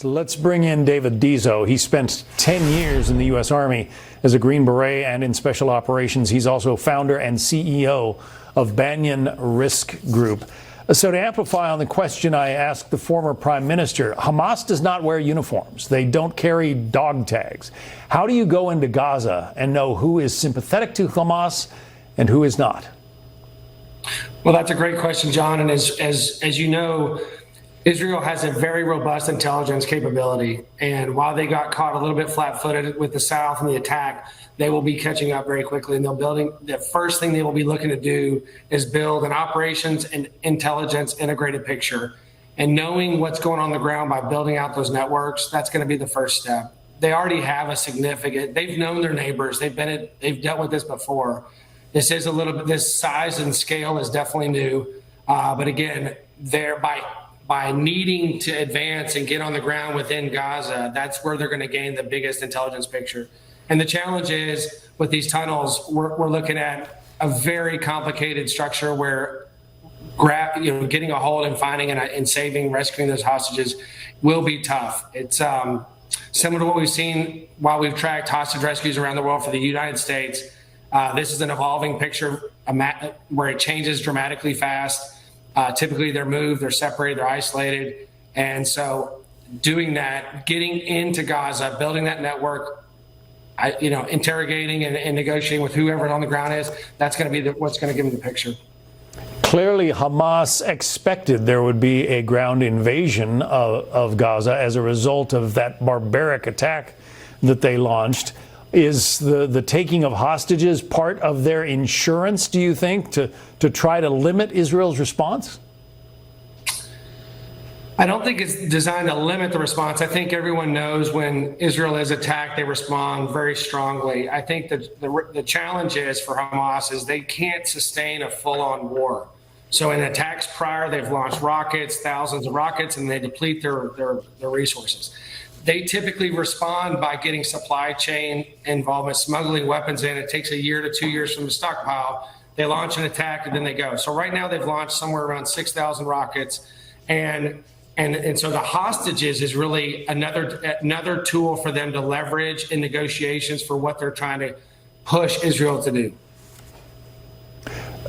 Let's bring in David Dezso. He spent 10 years in the U.S. Army as a Green Beret and in special operations. He's also founder and CEO of Banyan Risk Group. So to amplify on the question I asked the former prime minister, Hamas does not wear uniforms. They don't carry dog tags. How do you go into Gaza and know who is sympathetic to Hamas and who is not? Well, that's a great question, John. And as you know, Israel has a very robust intelligence capability. And while they got caught a little bit flat-footed with the South and the attack, they will be catching up very quickly. And the first thing they will be looking to do is build an operations and intelligence integrated picture. And knowing what's going on the ground by building out those networks, that's going to be the first step. They already have they've known their neighbors. They've dealt with this before. This size and scale is definitely new. But again, by needing to advance and get on the ground within Gaza, that's where they're going to gain the biggest intelligence picture. And the challenge is with these tunnels, we're looking at a very complicated structure where getting a hold and finding and saving, rescuing those hostages will be tough. It's similar to what we've seen while we've tracked hostage rescues around the world for the United States. This is an evolving picture where it changes dramatically fast. Typically they're moved, they're separated, they're isolated. And so doing that, getting into Gaza, building that network, interrogating and negotiating with whoever on the ground is, that's going to be what's going to give them the picture. Clearly, Hamas expected there would be a ground invasion of Gaza as a result of that barbaric attack that they launched. Is the taking of hostages part of their insurance, do you think, to try to limit Israel's response? I don't think it's designed to limit the response. I think everyone knows when Israel is attacked, they respond very strongly. I think that the challenge is for Hamas is they can't sustain a full-on war. So in attacks prior, they've launched rockets, thousands of rockets, and they deplete their resources. They typically respond by getting supply chain involvement, smuggling weapons in. It takes a year to 2 years from the stockpile. They launch an attack and then they go. So right now they've launched somewhere around 6,000 rockets. And so the hostages is really another tool for them to leverage in negotiations for what they're trying to push Israel to do.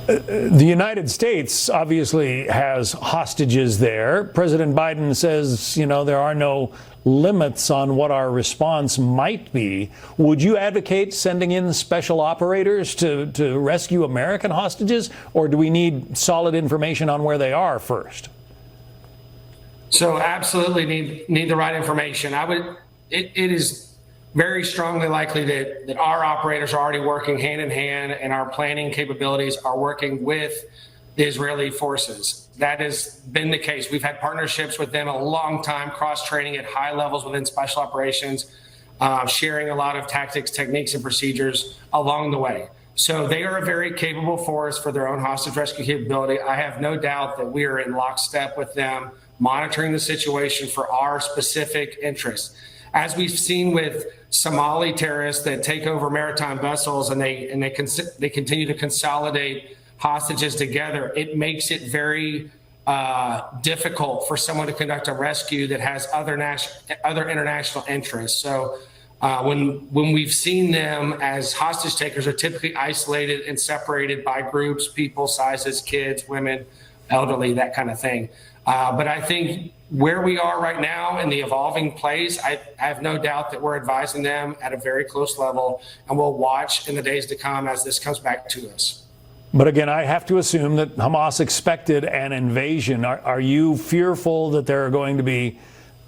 The United States obviously has hostages there. President Biden says, there are no limits on what our response might be. Would you advocate sending in special operators to rescue American hostages, or do we need solid information on where they are first? So absolutely need the right information. It is very strongly likely that our operators are already working hand in hand, and our planning capabilities are working with the Israeli forces. That has been the case. We've had partnerships with them a long time, cross-training at high levels within special operations, sharing a lot of tactics, techniques, and procedures along the way. So they are a very capable force for their own hostage rescue capability. I have no doubt that we are in lockstep with them, monitoring the situation for our specific interests. As we've seen with Somali terrorists that take over maritime vessels and they continue to consolidate hostages together, it makes it very difficult for someone to conduct a rescue that has other international interests. So when we've seen them as hostage takers, are typically isolated and separated by groups, people, sizes, kids, women, elderly, that kind of thing. But I think where we are right now in the evolving place, I have no doubt that we're advising them at a very close level, and we'll watch in the days to come as this comes back to us. But again, I have to assume that Hamas expected an invasion. Are you fearful that there are going to be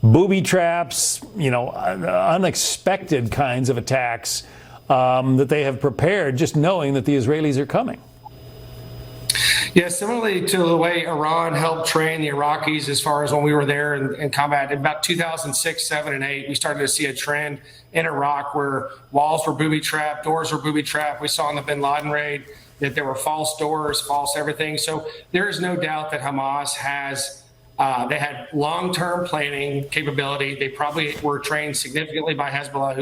booby traps, unexpected kinds of attacks that they have prepared, just knowing that the Israelis are coming? Yeah, similarly to the way Iran helped train the Iraqis as far as when we were there in combat. In about 2006, 7, and 8, we started to see a trend in Iraq where walls were booby-trapped, doors were booby-trapped. We saw in the bin Laden raid that there were false doors, false everything. So there is no doubt that Hamas has, they had long-term planning capability. They probably were trained significantly by Hezbollah,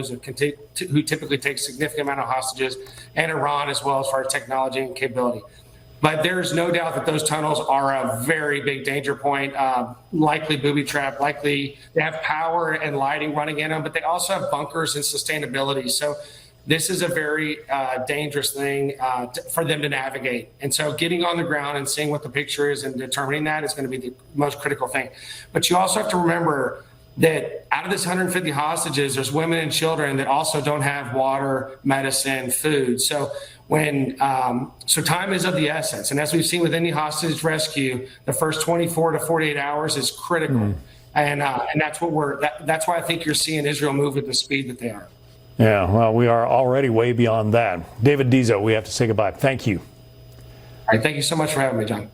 who typically takes a significant amount of hostages, and Iran as well as far as technology and capability. But there's no doubt that those tunnels are a very big danger point, likely booby trap, likely they have power and lighting running in them, but they also have bunkers and sustainability. So this is a very dangerous thing for them to navigate. And so getting on the ground and seeing what the picture is and determining that is going to be the most critical thing. But you also have to remember that out of this 150 hostages, there's women and children that also don't have water, medicine, food. So so time is of the essence. And as we've seen with any hostage rescue, the first 24 to 48 hours is critical. And that's that's why I think you're seeing Israel move at the speed that they are. Yeah, well, we are already way beyond that. David Dezso, we have to say goodbye. Thank you. All right, thank you so much for having me, John.